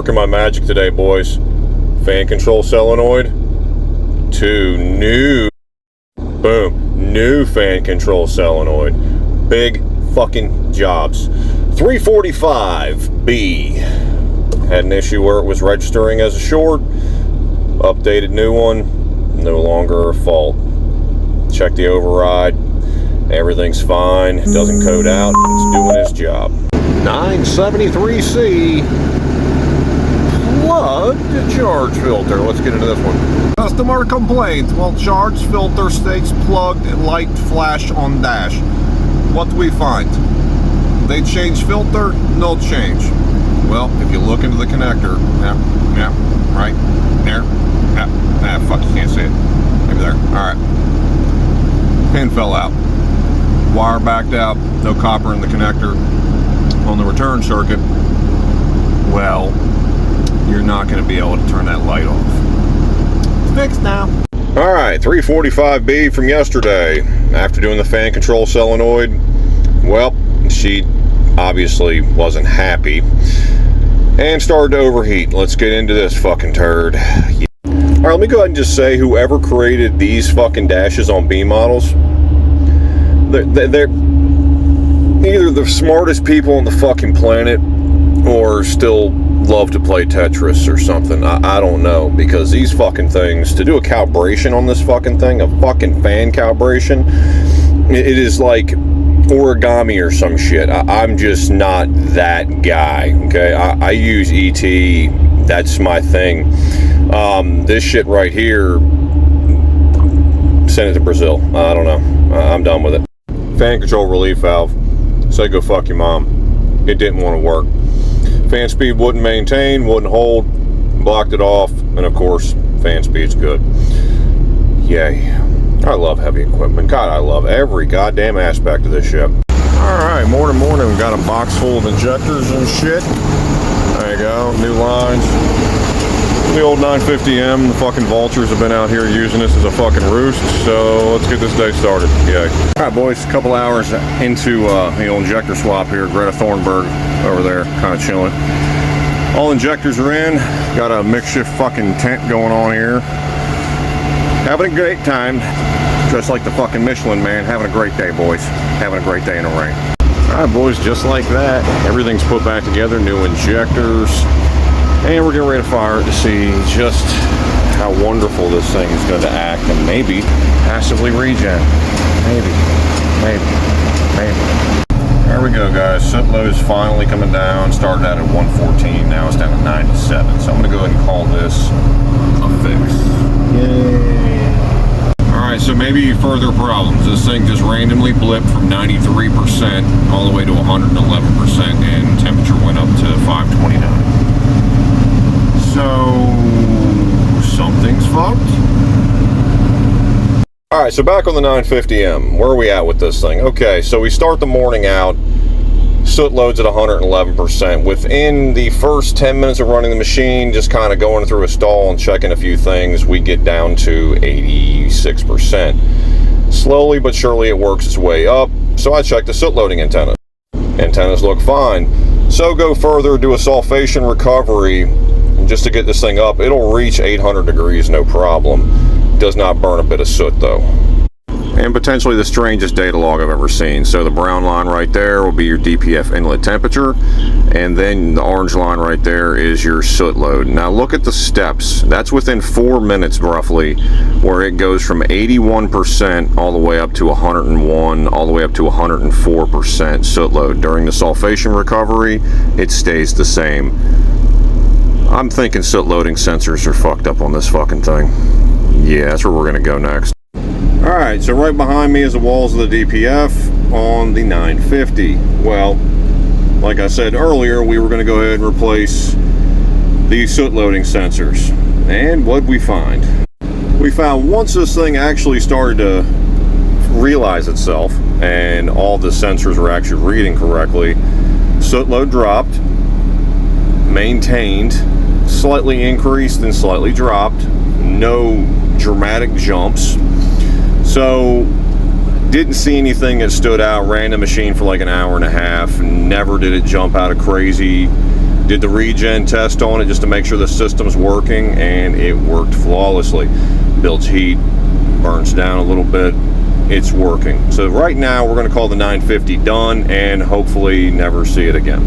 Working my magic today, boys. Fan control solenoid. 2 new fan control solenoid. Big fucking jobs. 345B. Had an issue where it was registering as a short. Updated new one. No longer a fault. Check the override. Everything's fine. It doesn't code out. It's doing its job. 973C. Plugged charge filter. Let's get into this one. Customer complaint. Well, charge filter stays plugged, light flash on dash. What do we find? They change filter, no change. Well, if you look into the connector, right there, fuck, you can't see it. Maybe there. All right. Pin fell out. Wire backed out. No copper in the connector. On the return circuit, well, you're not going to be able to turn that light off. It's fixed now. All right, 345B from yesterday. After doing the fan control solenoid, well, she obviously wasn't happy and started to overheat. Let's get into this fucking turd. All right, let me go ahead and just say, whoever created these fucking dashes on B models, they're either the smartest people on the fucking planet or still love to play Tetris or something. I don't know, because these fucking things, to do a calibration on this fucking thing, a fucking fan calibration, it is like origami or some shit. I'm just not that guy, okay? I use ET, that's my thing. This shit right here, send it to Brazil. I don't know. I'm done with it. Fan control relief valve. Said go fuck your mom. It didn't want to work. Fan speed wouldn't maintain, wouldn't hold, blocked it off, and of course, fan speed's good. Yay. I love heavy equipment. God, I love every goddamn aspect of this ship. Alright, morning, we got a box full of injectors and shit. There you go, new lines. The old 950M, the fucking vultures have been out here using this as a fucking roost, so let's get this day started. Yay. Alright boys, a couple hours into the old injector swap here. Greta Thunberg over there, kind of chilling. All injectors are in, got a makeshift fucking tent going on here. Having a great time, just like the fucking Michelin Man. Having a great day, boys. Having a great day in the rain. Alright boys, just like that, everything's put back together, new injectors. And we're getting ready to fire it to see just how wonderful this thing is going to act and maybe passively regen. Maybe. There we go, guys. Soot load is finally coming down. Started out at 114, now it's down to 97. So I'm going to go ahead and call this a fix. Yay. Alright, so maybe further problems. This thing just randomly blipped from 93% all the way to 111%, and temperature went up to 529. So, something's fucked. Alright, so back on the 950M. Where are we at with this thing? Okay, so we start the morning out. Soot loads at 111%. Within the first 10 minutes of running the machine, just kind of going through a stall and checking a few things, we get down to 86%. Slowly but surely it works its way up. So I checked the soot loading antenna. Antennas look fine. So go further, do a sulfation recovery. Just to get this thing up, it'll reach 800 degrees, no problem. Does not burn a bit of soot though. And potentially the strangest data log I've ever seen. So the brown line right there will be your DPF inlet temperature, and then the orange line right there is your soot load. Now look at the steps. That's within 4 minutes roughly, where it goes from 81% all the way up to 101, all the way up to 104% soot load. During the sulfation recovery, it stays the same. I'm thinking soot loading sensors are fucked up on this fucking thing. Yeah, that's where we're gonna go next. Alright, so right behind me is the walls of the DPF on the 950. Well, like I said earlier, we were gonna go ahead and replace these soot loading sensors. And what'd we find? We found once this thing actually started to realize itself and all the sensors were actually reading correctly, soot load dropped, maintained, slightly increased and slightly dropped, no dramatic jumps. So didn't see anything that stood out. Ran the machine for like an hour and a half, never did it jump out of crazy Did the regen test on it just to make sure the system's working, and it worked flawlessly. Builds heat, burns down a little bit. It's working. So right now we're going to call the 950 done and hopefully never see it again.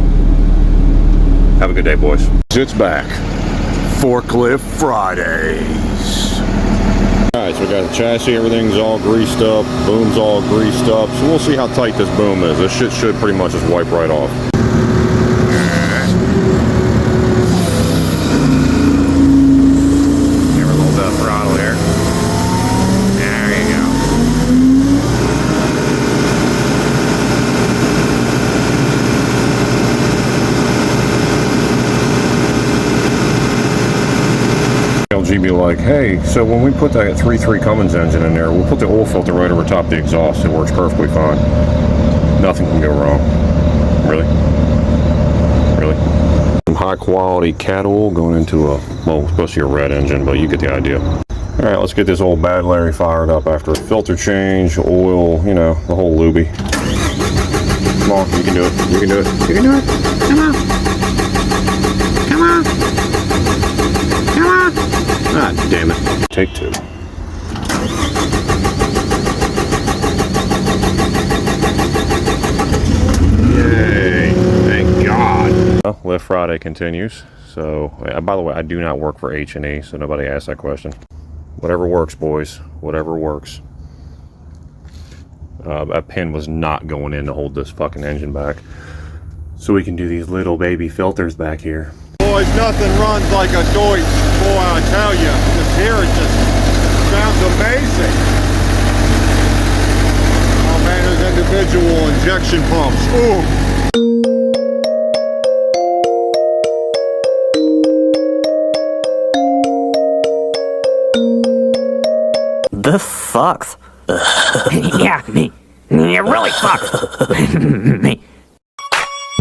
Have a good day, boys. It's back. Forklift Fridays. Alright, so we got the chassis, everything's all greased up, boom's all greased up, so we'll see how tight this boom is. This shit should pretty much just wipe right off. Give her a little bit of throttle here. There you go. LG be like, hey, so when we put that 3.3 Cummins engine in there, we'll put the oil filter right over top the exhaust. It works perfectly fine. Nothing can go wrong. Really? Really? Some high quality cat oil going into a, well, it's supposed to be a red engine, but you get the idea. All right, let's get this old Bad Larry fired up after a filter change, oil, you know, the whole looby. Come on, you can do it. You can do it. You can do it. Come on. Come on. Come on. Ah, damn it. Take two. Yay. Thank God. Well, Lift Friday continues. So, by the way, I do not work for H&E, so nobody asked that question. Whatever works, boys. Whatever works. A pin was not going in to hold this fucking engine back. So we can do these little baby filters back here. Boys, nothing runs like a Deutsch. Boy, I tell you, just here it just sounds amazing. Oh man, there's individual injection pumps. Ooh. This sucks. Yeah, it really sucks.